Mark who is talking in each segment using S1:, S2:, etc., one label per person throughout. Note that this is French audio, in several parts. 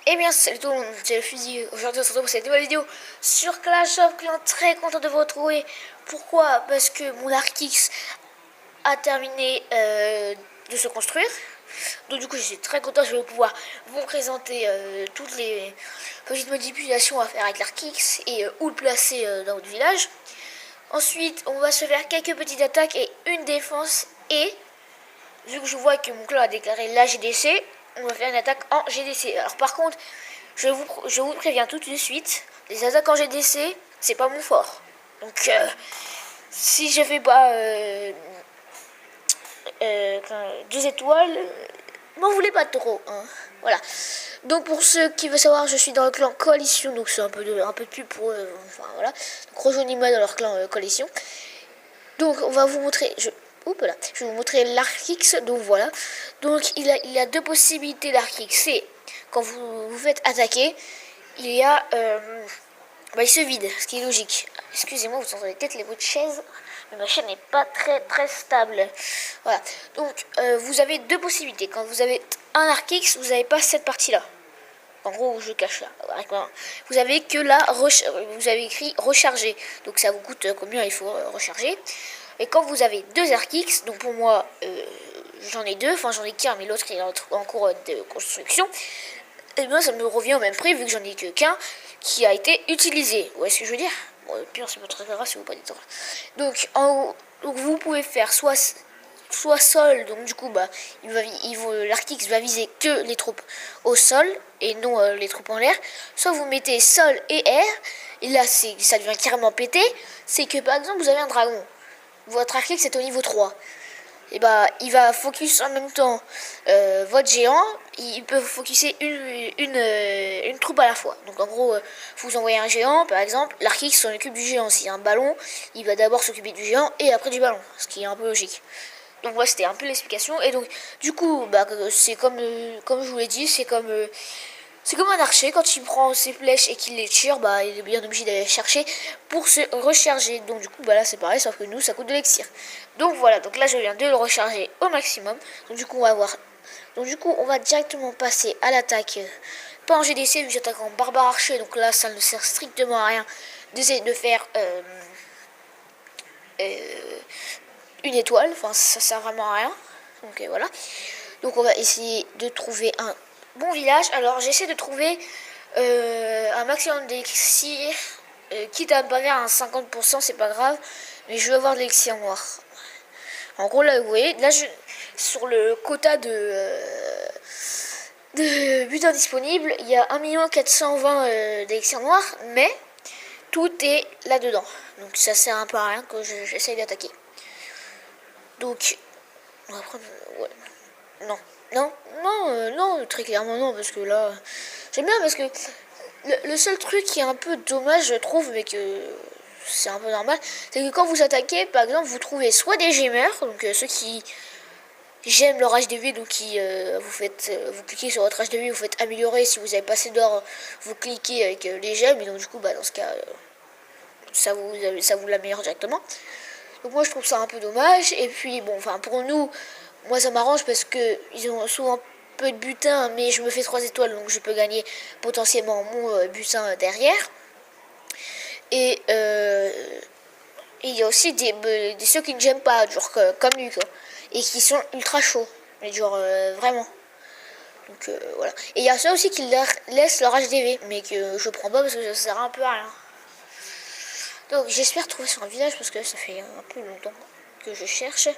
S1: Eh bien salut tout le monde, c'est le fusil. Aujourd'hui on se retrouve pour cette nouvelle vidéo sur Clash of Clans. Très content de vous retrouver. Pourquoi? Parce que mon Arc-X a terminé de se construire. Donc du coup je suis très content, je vais pouvoir vous présenter toutes les petites manipulations à faire avec l'Arc-X et où le placer dans votre village. Ensuite on va se faire quelques petites attaques et une défense, et vu que je vois que mon clan a déclaré la GDC, on va faire une attaque en GDC. Alors par contre, je vous préviens tout de suite, les attaques en GDC, c'est pas mon fort. Donc si je fais pas 2 étoiles, m'en voulez pas trop. Hein. Voilà. Donc pour ceux qui veulent savoir, je suis dans le clan Coalition, donc c'est un peu de pub pour eux. Enfin voilà. Donc rejoignez-moi dans leur clan Coalition. Donc on va vous montrer. Je vais vous montrer l'Arc-X. Donc voilà. Donc il y a deux possibilités d'Arc-X. C'est quand vous vous faites attaquer, il y a il se vide, ce qui est logique. Excusez-moi, vous entendez peut-être les bruits de chaise, mais ma chaîne n'est pas très stable. Voilà. Donc vous avez deux possibilités. Quand vous avez un Arc-X, vous n'avez pas cette partie-là. En gros, je cache là. Vous avez que là, vous avez écrit recharger. Donc ça vous coûte combien il faut recharger. Et quand vous avez deux Arc-X, donc pour moi, j'en ai deux, enfin j'en ai qu'un, mais l'autre est en cours de construction. Et bien ça me revient au même prix, vu que j'en ai que qu'un qui a été utilisé. Vous voyez ce que je veux dire? Bon, le pire, c'est pas très grave si vous pas dites. Donc en haut, donc vous pouvez faire soit sol, donc du coup l'Arc-X va viser que les troupes au sol et non les troupes en l'air. Soit vous mettez sol et air, et là ça devient carrément pété. C'est que par exemple vous avez un dragon, votre Arc-X est au niveau 3, et il va focus en même temps votre géant. Il peut focuser une troupe à la fois. Donc en gros, vous envoyez un géant par exemple, l'Arc-X s'en occupe du géant. S'il y a un ballon, il va d'abord s'occuper du géant et après du ballon, ce qui est un peu logique. Donc voilà, c'était un peu l'explication. Et donc du coup c'est comme je vous l'ai dit, c'est comme un archer. Quand il prend ses flèches et qu'il les tire, il est bien obligé d'aller chercher pour se recharger. Donc du coup là c'est pareil, sauf que nous ça coûte de l'élixir. Donc voilà, donc là je viens de le recharger au maximum. Donc du coup on va voir. Donc du coup on va directement passer à l'attaque. Pas en GDC, vu que j'attaque en barbare archer. Donc là ça ne sert strictement à rien d'essayer de faire une étoile. Enfin ça sert vraiment à rien. Donc voilà. Donc on va essayer de trouver un bon village. Alors j'essaie de trouver un maximum d'élixir, quitte à me pas faire un 50%, c'est pas grave, mais je veux avoir de l'élixir noir. En gros là vous voyez, là sur le quota de butin disponible, il y a 1 420 000 d'élixir noir, mais tout est là dedans, donc ça sert un peu à rien que j'essaye d'attaquer. Donc on va prendre, ouais. Non, très clairement non, parce que là, j'aime bien, parce que le seul truc qui est un peu dommage, je trouve, mais que c'est un peu normal, c'est que quand vous attaquez, par exemple, vous trouvez soit des gemeurs, donc ceux qui j'aime leur HDV, donc vous cliquez sur votre HDV, vous faites améliorer. Si vous avez pas assez d'or, vous cliquez avec les gemmes, et donc du coup, dans ce cas, ça vous l'améliore directement. Donc moi je trouve ça un peu dommage. Et puis bon, enfin pour nous, moi ça m'arrange parce que ils ont souvent peu de butin, mais je me fais 3 étoiles, donc je peux gagner potentiellement mon butin derrière. Et il y a aussi des ceux qui ne j'aime pas, genre comme lui, quoi, et qui sont ultra chauds, mais genre vraiment. Donc voilà. Et il y a ceux aussi qui laissent leur HDV, mais que je prends pas parce que ça sert un peu à rien. Donc j'espère trouver sur un village parce que ça fait un peu longtemps que je cherche.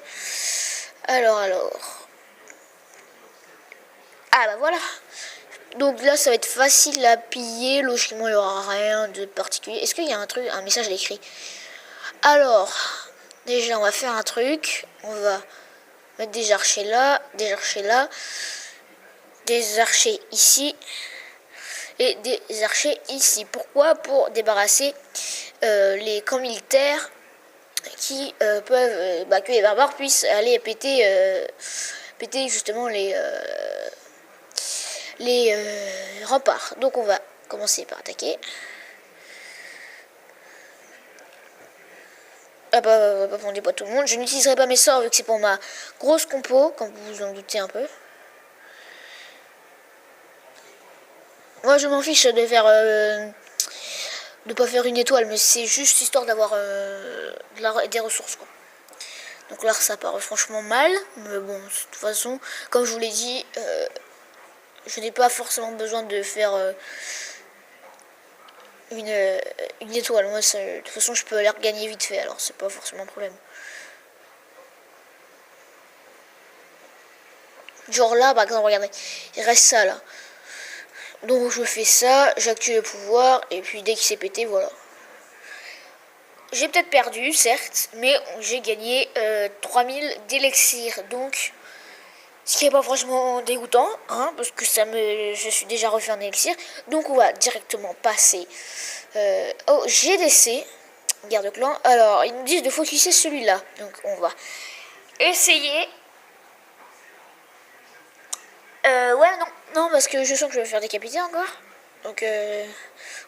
S1: Alors. Ah voilà. Donc là ça va être facile à piller. Logiquement il n'y aura rien de particulier. Est-ce qu'il y a un message écrit? Alors, déjà on va faire un truc. On va mettre des archers là, des archers ici et des archers ici. Pourquoi? Pour débarrasser les camps militaires qui peuvent, que les barbares puissent aller péter justement les remparts. Donc on va commencer par attaquer. On déboîte tout le monde. Je n'utiliserai pas mes sorts vu que c'est pour ma grosse compo, comme vous vous en doutez un peu. Moi, je m'en fiche de faire... de pas faire une étoile, mais c'est juste histoire d'avoir des ressources, quoi. Donc là, ça part franchement mal. Mais bon, de toute façon, comme je vous l'ai dit, je n'ai pas forcément besoin de faire une étoile. Moi, de toute façon, je peux aller regagner vite fait, alors c'est pas forcément un problème. Genre là, par exemple, regardez, il reste ça là. Donc je fais ça, j'active le pouvoir, et puis dès qu'il s'est pété, voilà. J'ai peut-être perdu, certes, mais j'ai gagné 3000 d'élixir, donc ce qui n'est pas franchement dégoûtant, hein, parce que je suis déjà refait un élixir. Donc on va directement passer au GDC, guerre de clan. Alors ils nous disent de focuser celui-là, donc on va essayer. Ouais, non, parce que je sens que je vais me faire décapiter encore. Donc,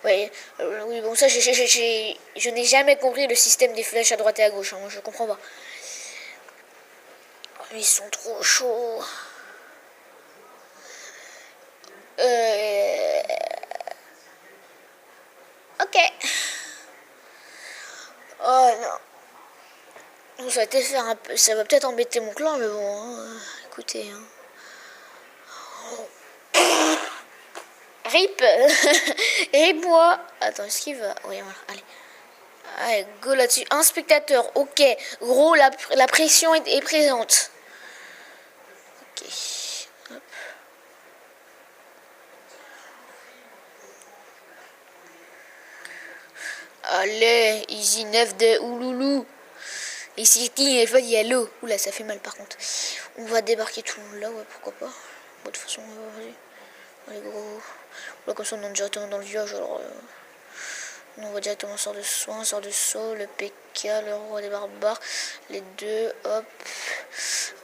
S1: ouais, oui, bon, ça, je n'ai jamais compris le système des flèches à droite et à gauche, hein, je comprends pas. Ils sont trop chauds. Ok. Oh non. Ça va peut-être faire un peu, ça va peut-être embêter mon clan, mais bon, hein, écoutez. Hein. Rip. Rip moi. Attends, est-ce qu'il va... Oui, voilà, allez. Allez, go là-dessus. Un spectateur, ok. Gros, la pression est présente. Ok. Hop. Allez, easy 9 de Ouloulou. Et si il va y a l'eau. Oula, ça fait mal par contre. On va débarquer tout le monde là, ouais, pourquoi pas. Bon, de toute façon, vas-y. Allez, gros. Là, comme ça, on est directement dans le village. Alors, on va directement sort de soin, sort de saut, le PK, le roi des barbares. Les deux, hop.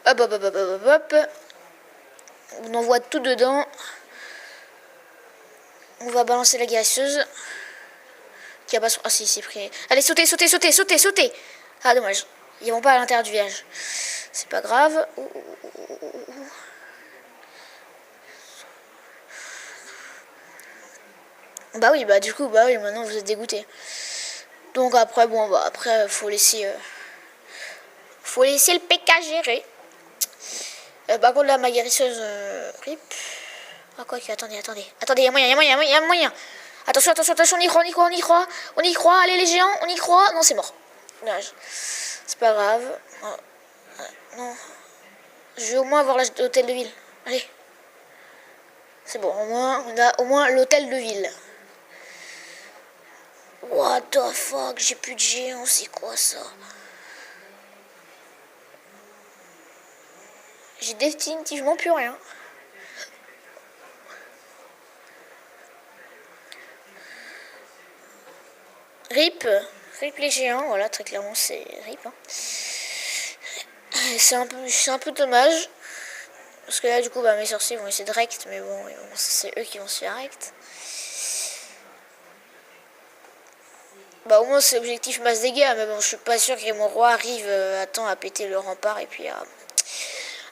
S1: Hop, hop, hop, hop, hop, hop. On envoie tout dedans. On va balancer la guérisseuse. Qui a pas son... Ah si, c'est pris. Allez, sautez, sautez, sautez, sautez, sautez. Ah, dommage. Ils vont pas à l'intérieur du village. C'est pas grave. Bah oui, bah du coup, bah oui, maintenant vous êtes dégoûté. Donc après, bon, bah après, faut laisser le PK gérer. Par contre, là, ma guérisseuse, rip. Ah, quoi que, attendez, il y a moyen. Attention, on y croit, allez les géants, on y croit. Non, c'est mort. Dommage. C'est pas grave. Non. Je vais au moins avoir l'hôtel de ville. Allez. C'est bon, on a au moins l'hôtel de ville. What the fuck, j'ai plus de géants, c'est quoi ça? J'ai définitivement plus rien. RIP les géants, voilà, très clairement c'est RIP. Hein. C'est un peu dommage. Parce que là, du coup, bah, mes sorciers vont essayer de rect, mais bon, c'est eux qui vont se faire rect. Bah, au moins, c'est l'objectif masse dégâts, mais bon, je suis pas sûr que mon roi arrive à temps à péter le rempart et puis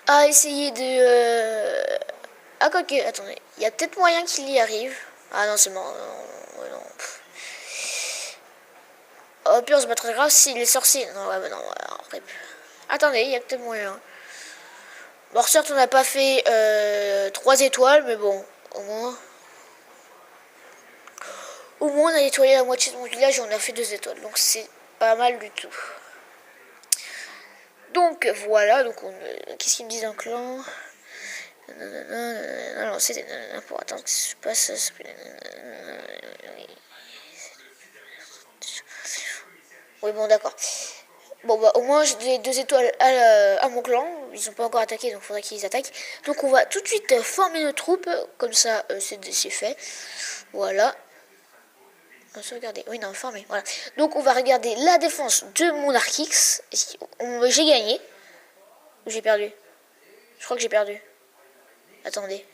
S1: à essayer de. Ah, quoi que, attendez, il y a peut-être moyen qu'il y arrive. Ah non, c'est mort. Non. Au pire, c'est pas très grave s'il est sorcier. Non, ouais, bah non, ouais, attendez, il y a peut-être moyen. Bon, certes, on n'a pas fait 3 étoiles, mais bon, au moins. Au moins, on a nettoyé la moitié de mon village et on a fait 2 étoiles. Donc, c'est pas mal du tout. Donc, voilà. Donc, qu'est-ce qu'ils me disent en clan? Non, c'était pour attendre que ça se passe. Oui, bon, d'accord. Bon, bah, au moins, j'ai 2 étoiles à mon clan. Ils n'ont pas encore attaqué, donc il faudrait qu'ils attaquent. Donc, on va tout de suite former nos troupes. Comme ça, c'est fait. Voilà. On va regarder. Oui, non, former. Voilà. Donc, on va regarder la défense de Monarchix. J'ai gagné. Ou j'ai perdu? Je crois que j'ai perdu. Attendez.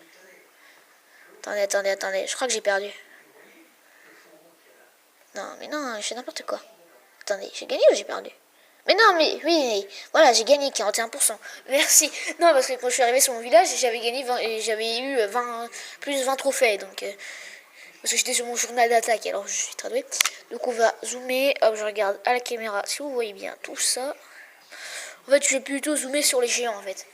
S1: Je crois que j'ai perdu. Non, mais non, je fais n'importe quoi. Attendez, j'ai gagné ou j'ai perdu? Mais non, mais oui, voilà, j'ai gagné 41%. Merci. Non, parce que quand je suis arrivé sur mon village, j'avais gagné 20, et j'avais eu 20, plus 20 trophées. Donc, Parce que j'étais sur mon journal d'attaque, alors je suis très doué. Donc on va zoomer, hop, je regarde à la caméra si vous voyez bien tout ça. En fait, je vais plutôt zoomer sur les géants en fait.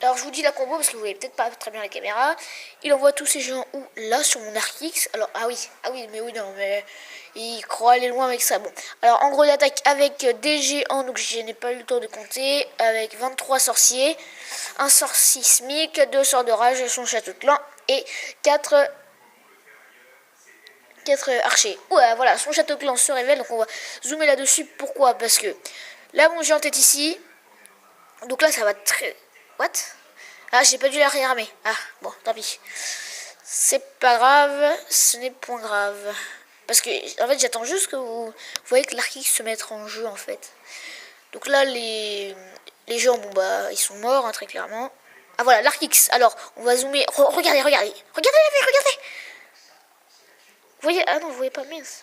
S1: Alors je vous dis la combo parce que vous voyez peut-être pas très bien la caméra. Il envoie tous ces géants où là sur mon arc X. Alors ah oui, mais oui non, mais il croit aller loin avec ça. Bon, alors en gros il attaque avec des géants, donc je n'ai pas eu le temps de compter. Avec 23 sorciers, un sort sismique, 2 sorts de rage, son château de clan et 4 archers. Ouais, voilà, son château de clan se révèle, donc on va zoomer là-dessus. Pourquoi? Parce que là mon géant est ici. Donc là ça va très... What? Ah, j'ai pas dû la réarmer. Ah, bon, tant pis. C'est pas grave, ce n'est point grave. Parce que, en fait, j'attends juste que vous voyez que l'Arc X se mette en jeu, en fait. Donc là, les gens, bon, bah, ils sont morts, hein, très clairement. Ah, voilà, l'Arc X. Alors, on va zoomer. Regardez. Regardez la vie, regardez. Vous voyez? Ah non, vous voyez pas, mince.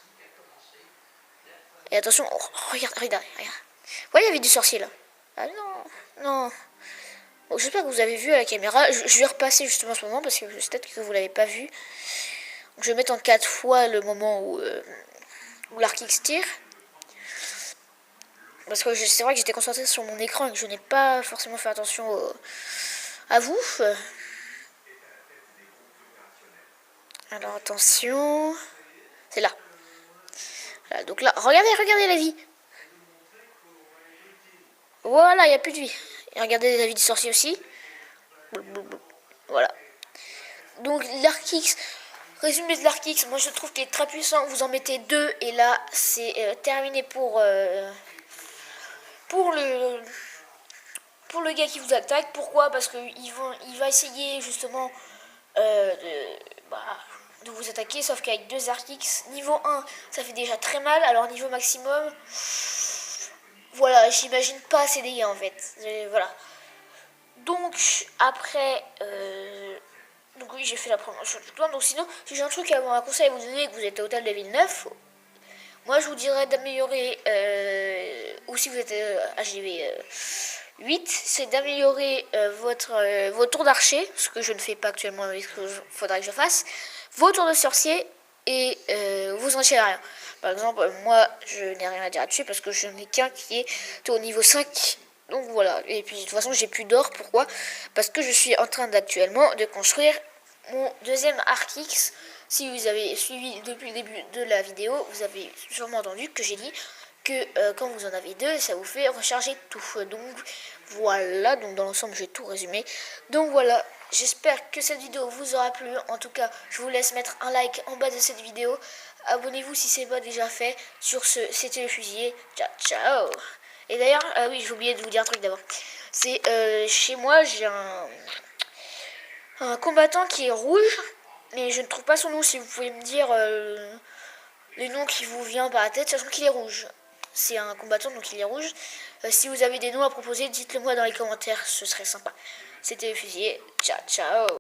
S1: Et attention, regardez. Vous voyez la vie du sorcier, là? Ah non. Bon, j'espère que vous avez vu à la caméra. Je vais repasser justement ce moment parce que peut-être que vous l'avez pas vu. Donc, je vais mettre en 4 fois le moment où l'Arc X tire. Parce que c'est vrai que j'étais concentré sur mon écran et que je n'ai pas forcément fait attention à vous. Alors attention. C'est là. Voilà, donc là, regardez la vie. Voilà, il n'y a plus de vie. Et regardez la vie du sorcier aussi. Voilà. Donc l'Arc X, résumé de l'Arc X, moi je trouve qu'il est très puissant. Vous en mettez 2 et là c'est terminé pour le gars qui vous attaque. Pourquoi? Parce que il va essayer justement de vous attaquer, sauf qu'avec 2 Arc X, niveau 1 ça fait déjà très mal, alors niveau maximum, voilà, j'imagine pas ces dégâts en fait. Voilà. Donc après donc oui, j'ai fait la première chose du plan. Donc sinon, si j'ai un truc un conseil à vous donner et que vous êtes au total level 9, moi je vous dirais d'améliorer, ou si vous êtes HGV 8, c'est d'améliorer vos tours d'archer, ce que je ne fais pas actuellement, mais ce qu'il faudra que je fasse, vos tours de sorcier et vos enchères aériens. Par exemple, moi je n'ai rien à dire là-dessus parce que je n'ai qu'un qui est au niveau 5. Donc voilà, et puis de toute façon j'ai plus d'or, pourquoi? Parce que je suis en train d'actuellement de construire mon deuxième Arc X. Si vous avez suivi depuis le début de la vidéo, vous avez sûrement entendu que j'ai dit que quand vous en avez 2, ça vous fait recharger tout. Donc voilà, donc dans l'ensemble j'ai tout résumé. Donc voilà, j'espère que cette vidéo vous aura plu. En tout cas, je vous laisse mettre un like en bas de cette vidéo. Abonnez-vous si ce n'est pas déjà fait. Sur ce, c'était le fusilier. Ciao. Et d'ailleurs, oui, j'ai oublié de vous dire un truc d'abord. C'est chez moi, j'ai un combattant qui est rouge, mais je ne trouve pas son nom. Si vous pouvez me dire le nom qui vous vient par la tête, sachant qu'il est rouge. C'est un combattant, donc il est rouge. Si vous avez des noms à proposer, dites-le moi dans les commentaires, ce serait sympa. C'était le fusilier. Ciao.